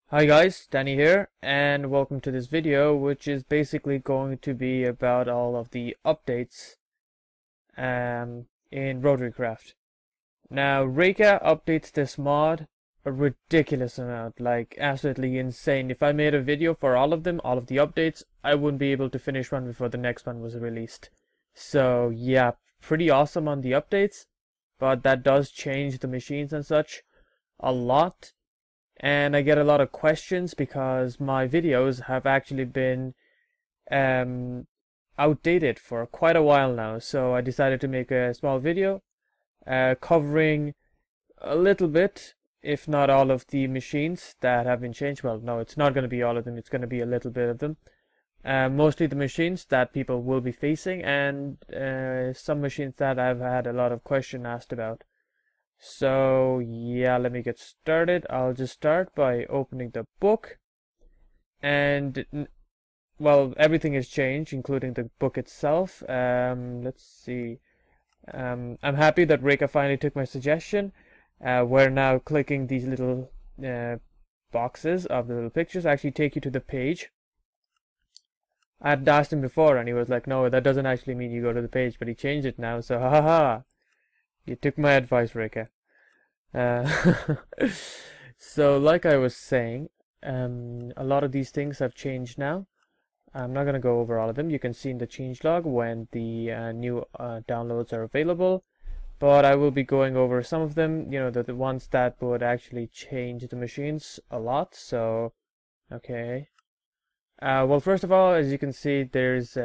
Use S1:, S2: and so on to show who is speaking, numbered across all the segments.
S1: Hi guys, Danny here, and welcome to this video, which is basically going to be about all of the updates in RotaryCraft. Now, Reka updates this mod a ridiculous amount, like absolutely insane. If I made a video for all of them, all of the updates, I wouldn't be able to finish one before the next one was released. So yeah, pretty awesome on the updates, but that does change the machines and such a lot. And I get a lot of questions because my videos have actually been outdated for quite a while now. So I decided to make a small video covering a little bit, if not all of the machines that have been changed. Well, no, it's not going to be all of them. It's going to be a little bit of them. Mostly the machines that people will be facing, and some machines that I've had a lot of questions asked about. So yeah, let me get started. I'll just start by opening the book, and well, everything has changed, including the book itself. Let's see. I'm happy that Reka finally took my suggestion. We're now clicking these little boxes of the little pictures actually take you to the page. I had asked him before, and he was like, "No, that doesn't actually mean you go to the page," but he changed it now. So haha. You took my advice, Reka. So, like I was saying, a lot of these things have changed now. I'm not going to go over all of them. You can see in the changelog when the new downloads are available. But I will be going over some of them, you know, the ones that would actually change the machines a lot. So, okay. Well, first of all, as you can see, there's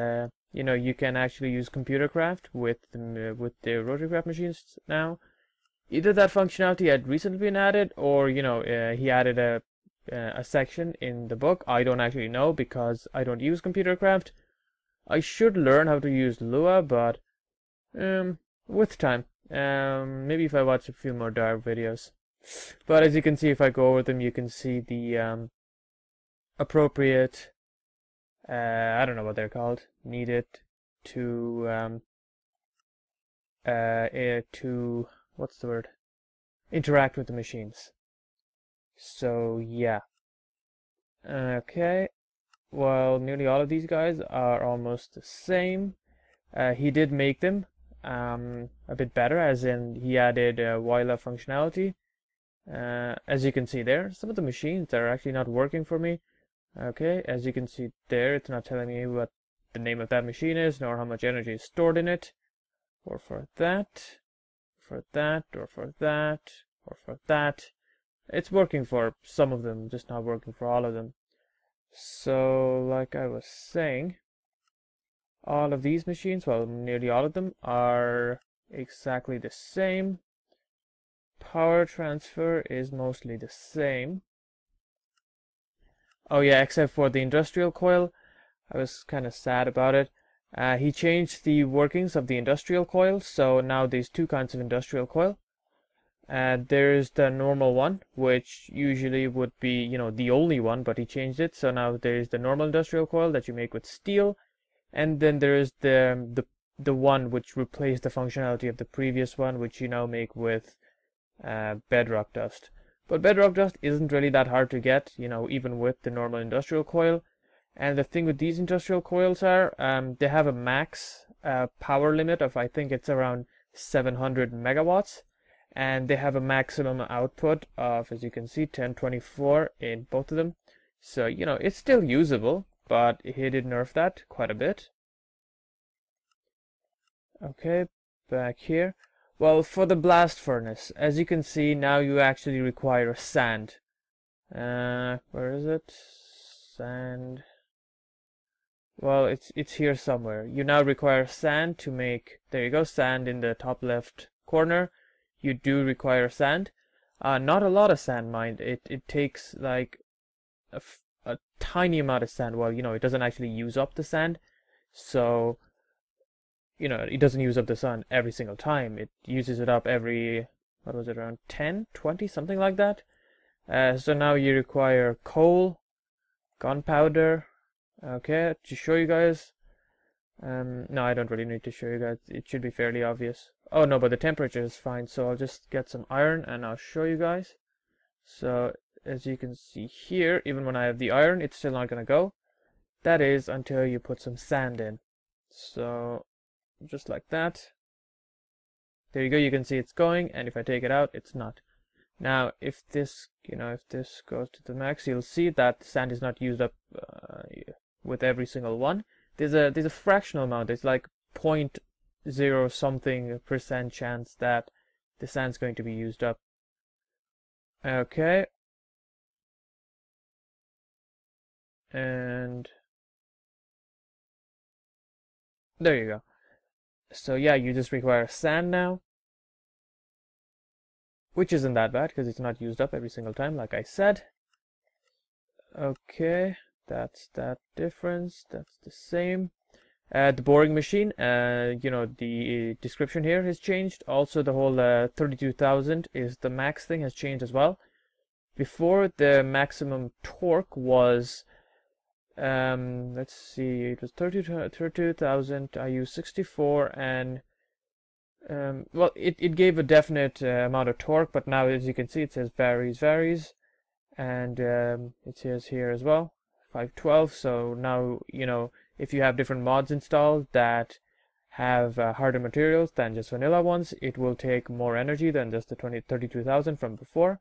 S1: you know, you can actually use ComputerCraft with the RotaryCraft machines now. Either that functionality had recently been added, or you know, he added a section in the book. I don't actually know because I don't use ComputerCraft. I should learn how to use Lua, but with time, maybe if I watch a few more dive videos. But as you can see, if I go over them, you can see the appropriate. I don't know what they're called. Needed to what's the word? Interact with the machines. So yeah. Okay. Well, nearly all of these guys are almost the same. He did make them a bit better, as in he added Wila functionality. As you can see there, some of the machines are actually not working for me. Okay, as you can see there, it's not telling me what the name of that machine is, nor how much energy is stored in it, or for that, or for that. It's working for some of them, just not working for all of them. So, like I was saying, all of these machines, well, nearly all of them, are exactly the same. Power transfer is mostly the same. Oh yeah, except for the industrial coil. I was kind of sad about it. He changed the workings of the industrial coil, so now there's two kinds of industrial coil. There's the normal one, which usually would be, you know, the only one, but he changed it. So now there's the normal industrial coil that you make with steel, and then there's the one which replaced the functionality of the previous one, which you now make with bedrock dust. But bedrock dust isn't really that hard to get, you know, even with the normal industrial coil. And the thing with these industrial coils are, they have a max power limit of, I think it's around 700 megawatts. And they have a maximum output of, as you can see, 1024 in both of them. So, you know, it's still usable, but he did nerf that quite a bit. Okay, back here. Well, for the blast furnace, as you can see, now you actually require sand. Where is it? Sand. Well, it's here somewhere. You now require sand to make, there you go, sand in the top left corner. You do require sand. Not a lot of sand, mind. It takes like a tiny amount of sand. Well, you know, it doesn't actually use up the sand. So, you know, it doesn't use up the sun every single time. It uses it up every, what was it, around 10, 20, something like that. So now you require coal, gunpowder. Okay, to show you guys. No, I don't really need to show you guys. It should be fairly obvious. Oh no, but the temperature is fine, so I'll just get some iron and I'll show you guys. So as you can see here, even when I have the iron, it's still not going to go. That is until you put some sand in. So just like that. There you go, you can see it's going, and if I take it out, it's not. Now, if this, if this goes to the max, you'll see that the sand is not used up with every single one. There's a fractional amount. It's like 0.0 something % chance that the sand's going to be used up. Okay. And there you go. So yeah, you just require sand now, which isn't that bad because it's not used up every single time, like I said. Okay, that's that difference. That's the same. The boring machine, the description here has changed. Also, the whole 32,000 is the max thing has changed as well. Before, the maximum torque was, let's see, it was 32,000. I used 64, and well, it gave a definite amount of torque, but now, as you can see, it says varies, and it says here as well 512. So now, if you have different mods installed that have harder materials than just vanilla ones, it will take more energy than just the 32,000 from before.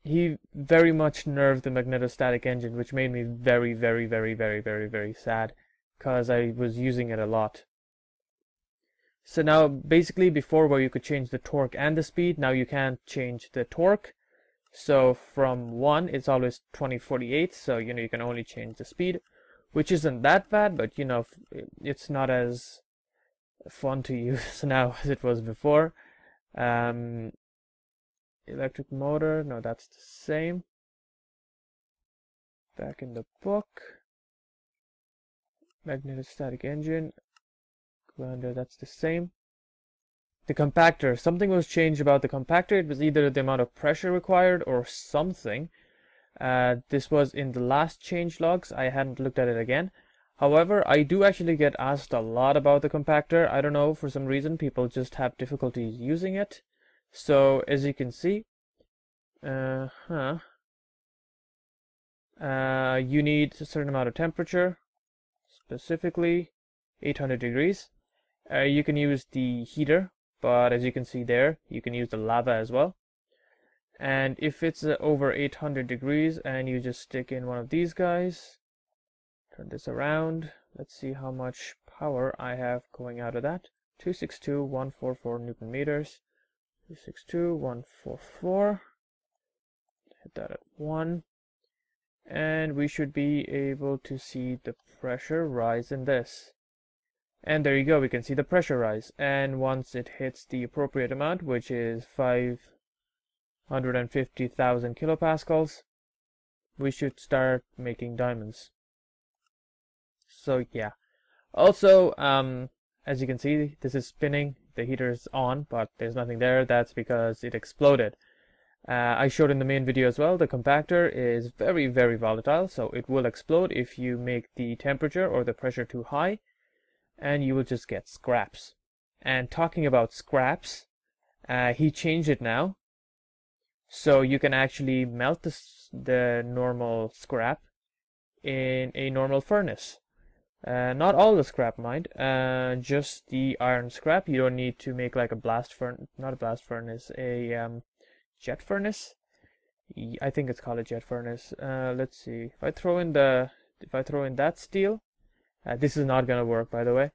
S1: He very much nerfed the magnetostatic engine, which made me very, very, very, very, very, very sad, because I was using it a lot. So now, basically, before where you could change the torque and the speed, now you can't change the torque. So from 1, it's always 2048, so you can only change the speed, which isn't that bad, but it's not as fun to use now as it was before. Electric motor, no, that's the same. Back in the book. Magnetostatic engine, grinder, that's the same. The compactor, something was changed about the compactor. It was either the amount of pressure required or something. This was in the last change logs. I hadn't looked at it again. However, I do actually get asked a lot about the compactor. I don't know, for some reason people just have difficulties using it. So as you can see, you need a certain amount of temperature, specifically 800 degrees. You can use the heater, but as you can see there, you can use the lava as well. And if it's over 800 degrees and you just stick in one of these guys, turn this around, let's see how much power I have going out of that. 262,144 Newton meters. 262,144. Hit that at 1. And we should be able to see the pressure rise in this. And there you go, we can see the pressure rise. And once it hits the appropriate amount, which is 550,000 kilopascals, we should start making diamonds. So yeah. Also, as you can see, this is spinning. The heater is on, but there's nothing there. That's because it exploded. I showed in the main video as well, the compactor is very, very volatile, so it will explode if you make the temperature or the pressure too high, and you will just get scraps. And talking about scraps, he changed it now, so you can actually melt the normal scrap in a normal furnace. Not all the scrap, mind, just the iron scrap. You don't need to make like a blast furnace, not a blast furnace, a jet furnace. I think it's called a jet furnace. Let's see. If I throw in that steel, this is not gonna work, by the way.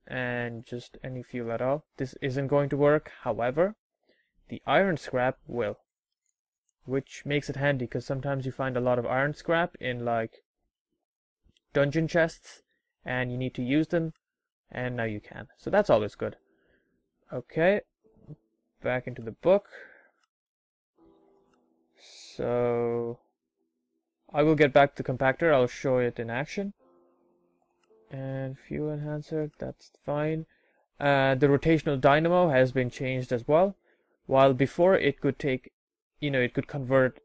S1: And just any fuel at all, this isn't going to work. However, the iron scrap will, which makes it handy because sometimes you find a lot of iron scrap in like dungeon chests, and you need to use them, and now you can. So that's always good. Okay, back into the book. So I will get back to the compactor. I'll show it in action. And fuel enhancer, that's fine. The rotational dynamo has been changed as well. While before it could take, it could convert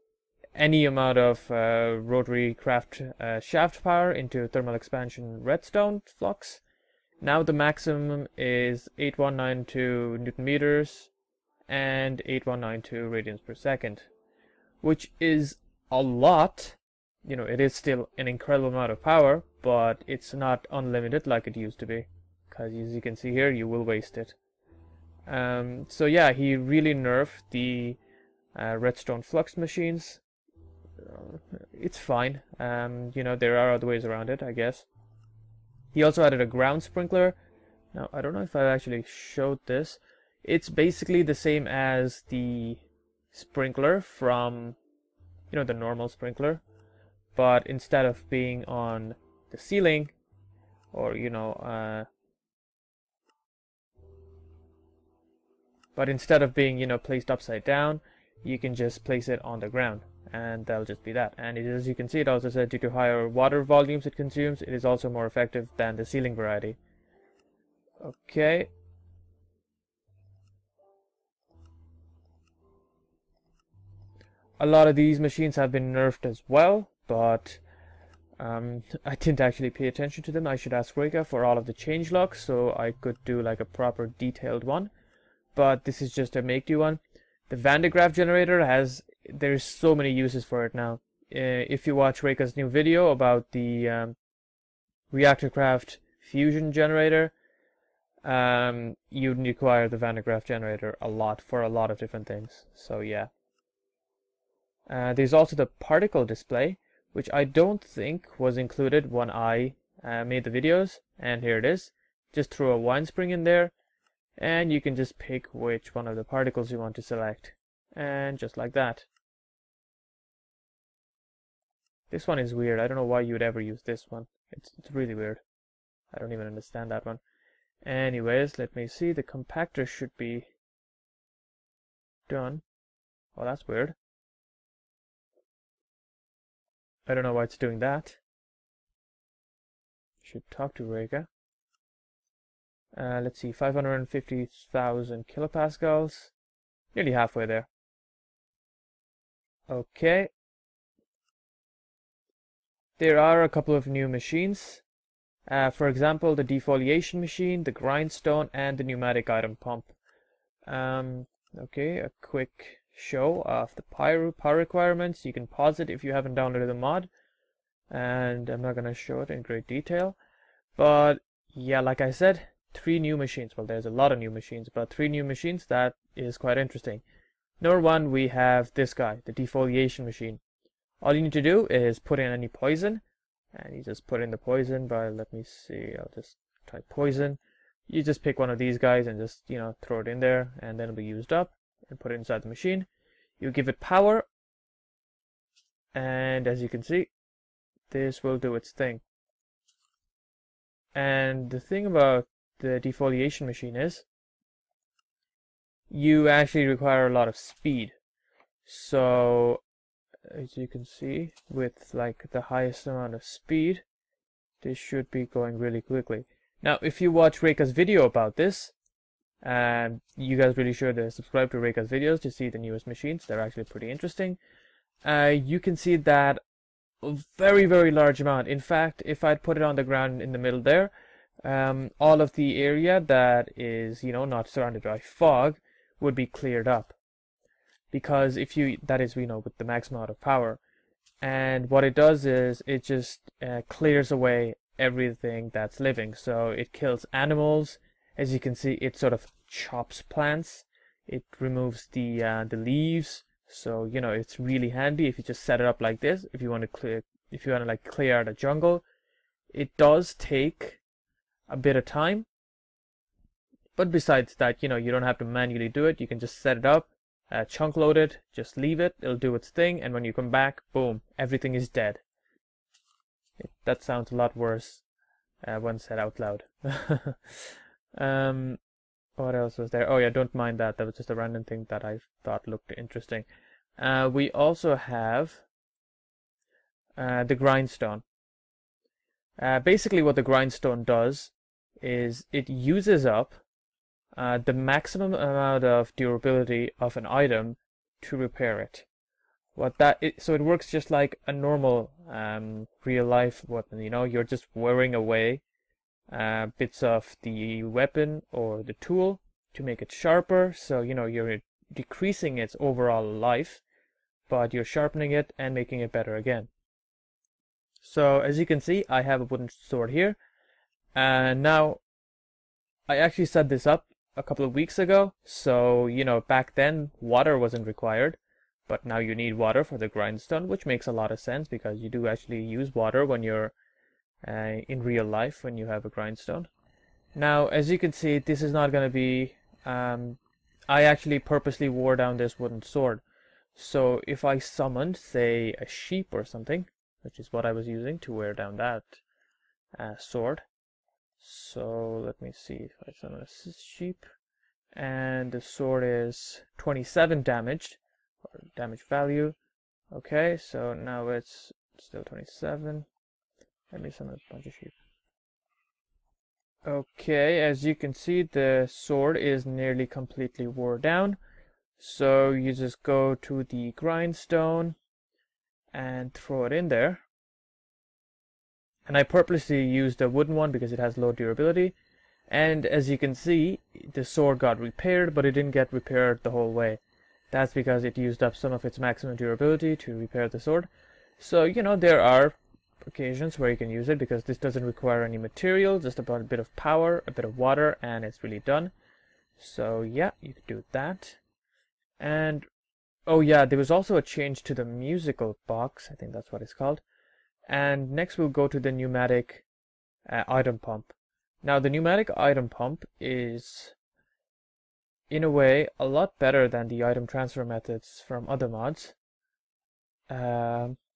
S1: any amount of RotaryCraft shaft power into thermal expansion redstone flux. Now the maximum is 8192 Newton meters and 8192 radians per second. which is a lot. You know, it is still an incredible amount of power, but it's not unlimited like it used to be, because as you can see here, you will waste it. So yeah, he really nerfed the redstone flux machines. It's fine. You know, there are other ways around it, I guess. He also added a ground sprinkler. Now, I don't know if I actually showed this. It's basically the same as the sprinkler from, you know, the normal sprinkler, but instead of being on the ceiling, or you know, but instead of being, you know, placed upside down, you can just place it on the ground, and that'll just be that. And as you can see, it also said due to higher water volumes it consumes, it is also more effective than the ceiling variety. Okay. A lot of these machines have been nerfed as well, but I didn't actually pay attention to them. I should ask Reka for all of the changelogs so I could do like a proper detailed one. But this is just a make-do one. The Van de Graaff generator there's so many uses for it now. If you watch Reka's new video about the RotaryCraft fusion generator, you'd require the Van de Graaff generator a lot for a lot of different things. So yeah. There's also the particle display, which I don't think was included when I made the videos, and here it is. Just throw a wine spring in there, and you can just pick which one of the particles you want to select, and just like that. This one is weird. I don't know why you would ever use this one. It's really weird. I don't even understand that one. Anyways, let me see. The compactor should be done. Oh, that's weird. I don't know why it's doing that. Should talk to Reka. Let's see, 550,000 kilopascals. Nearly halfway there. Okay. There are a couple of new machines. For example, the defoliation machine, the grindstone, and the pneumatic item pump. Okay, a quick show of the power requirements. You can pause it if you haven't downloaded the mod, and I'm not going to show it in great detail, but yeah, like I said, 3 new machines. Well, there's a lot of new machines, but 3 new machines. That is quite interesting. Number 1, we have this guy, the defoliation machine. All you need to do is put in any poison, and you just put in the poison by, let me see, I'll just type poison. You just pick one of these guys and just, you know, throw it in there, and then it'll be used up, and put it inside the machine. You give it power, and as you can see, this will do its thing. And the thing about the defoliation machine is you actually require a lot of speed. So as you can see, with like the highest amount of speed, this should be going really quickly. Now if you watch Reka's video about this, you guys really should subscribe to Reka's videos to see the newest machines. They're actually pretty interesting. You can see that a very, very large amount. In fact, if I'd put it on the ground in the middle there, all of the area that is, you know, not surrounded by fog would be cleared up. Because if you, that is, you know, with the maximum amount of power. And what it does is it just clears away everything that's living. So it kills animals. As you can see, it sort of chops plants. It removes the leaves. So, you know, it's really handy if you just set it up like this. If you want to like clear out a jungle, it does take a bit of time. But besides that, you know, you don't have to manually do it. You can just set it up, chunk load it, just leave it. It'll do its thing, and when you come back, boom, everything is dead. That sounds a lot worse when said out loud. What else was there? Oh yeah, don't mind that. That was just a random thing that I thought looked interesting. We also have the grindstone. Basically what the grindstone does is it uses up the maximum amount of durability of an item to repair it. So it works just like a normal real life weapon. You know, you're just wearing away bits of the weapon or the tool to make it sharper. So, you know, you're decreasing its overall life, but you're sharpening it and making it better again. So as you can see, I have a wooden sword here, and now I actually set this up a couple of weeks ago, so you know, back then water wasn't required, but now you need water for the grindstone, which makes a lot of sense because you do actually use water when you're in real life when you have a grindstone. Now as you can see, this is not going to be I actually purposely wore down this wooden sword, so if I summoned, say, a sheep or something, which is what I was using to wear down that sword. So let me see if I summon a sheep, and the sword is 27 damaged, or damage value. Okay, so now it's still 27. Let me summon a bunch of sheep. Okay, as you can see, the sword is nearly completely wore down. So you just go to the grindstone and throw it in there. And I purposely used a wooden one because it has low durability. And as you can see, the sword got repaired, but it didn't get repaired the whole way. That's because it used up some of its maximum durability to repair the sword. So, you know, there are occasions where you can use it because this doesn't require any material, just about a bit of power, a bit of water, and it's really done. So yeah, you could do that. And oh yeah, there was also a change to the musical box, I think that's what it's called. And next we'll go to the pneumatic item pump. Now the pneumatic item pump is in a way a lot better than the item transfer methods from other mods.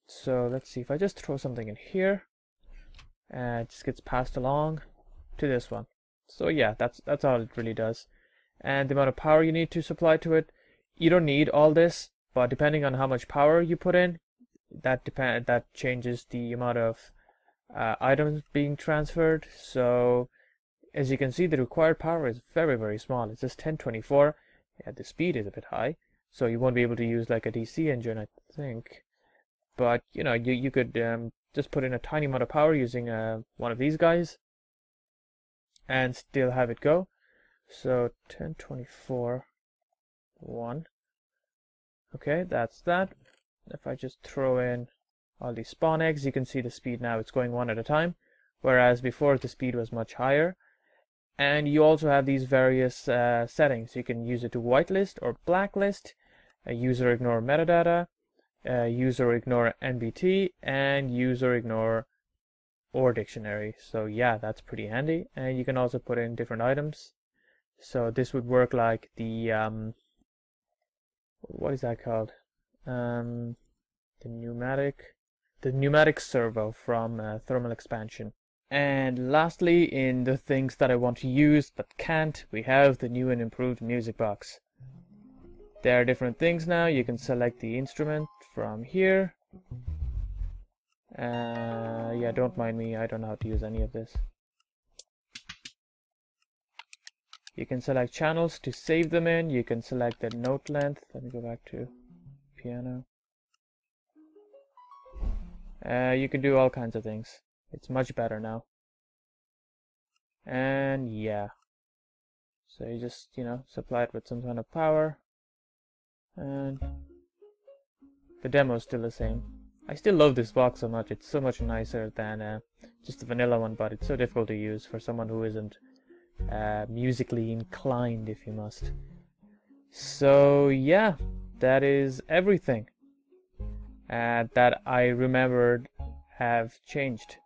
S1: So let's see, if I just throw something in here, it just gets passed along to this one. So yeah, that's all it really does. And the amount of power you need to supply to it, you don't need all this, but depending on how much power you put in, that changes the amount of items being transferred. So as you can see, the required power is very, very small. It's just 1024. Yeah, the speed is a bit high, so you won't be able to use like a DC engine, I think. But you know, you could just put in a tiny amount of power using one of these guys and still have it go. So 1024 1. Okay, that's that. If I just throw in all these spawn eggs, you can see the speed now, it's going one at a time, whereas before the speed was much higher. And you also have these various settings. You can use it to whitelist or blacklist, user ignore metadata, user ignore NBT, and user ignore or dictionary. So yeah, that's pretty handy. And you can also put in different items. So this would work like the what is that called? The pneumatic servo from thermal expansion. And lastly, in the things that I want to use but can't, we have the new and improved music box. There are different things now. You can select the instrument from here. Yeah, don't mind me, I don't know how to use any of this. You can select channels to save them in. You can select the note length. Let me go back to piano. You can do all kinds of things. It's much better now. And yeah, so you just, you know, supply it with some kind of power, and the demo is still the same. I still love this box so much. It's so much nicer than just the vanilla one, but it's so difficult to use for someone who isn't musically inclined, if you must. So yeah, that is everything that I remembered have changed,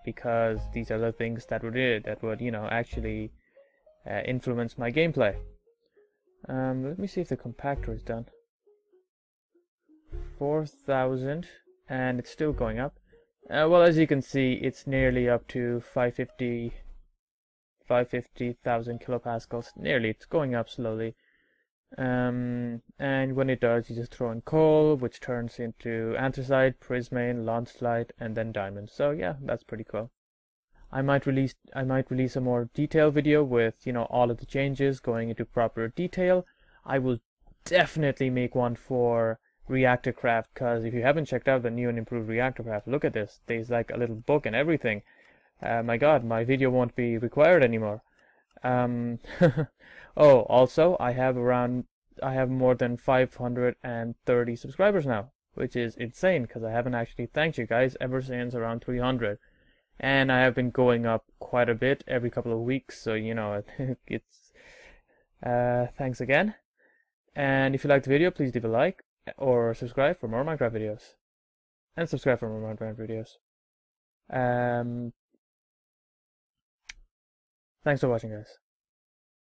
S1: because these are the things that would you know, actually influence my gameplay. Let me see if the compactor is done. 4,000, and it's still going up. Well, as you can see, it's nearly up to 550,000 kilopascals. Nearly, it's going up slowly. And when it does, you just throw in coal, which turns into anthracite, prismane, landslide, and then diamond. So yeah, that's pretty cool. I might release a more detailed video with, you know, all of the changes going into proper detail. I will definitely make one for RotaryCraft, because if you haven't checked out the new and improved RotaryCraft, look at this. There's like a little book and everything. My god, my video won't be required anymore. Oh, also, I have more than 530 subscribers now. which is insane because I haven't actually thanked you guys ever since around 300. And I have been going up quite a bit every couple of weeks, so you know, it's thanks again. And if you liked the video, please leave a like or subscribe for more Minecraft videos. And subscribe for more Minecraft videos. Thanks for watching, guys.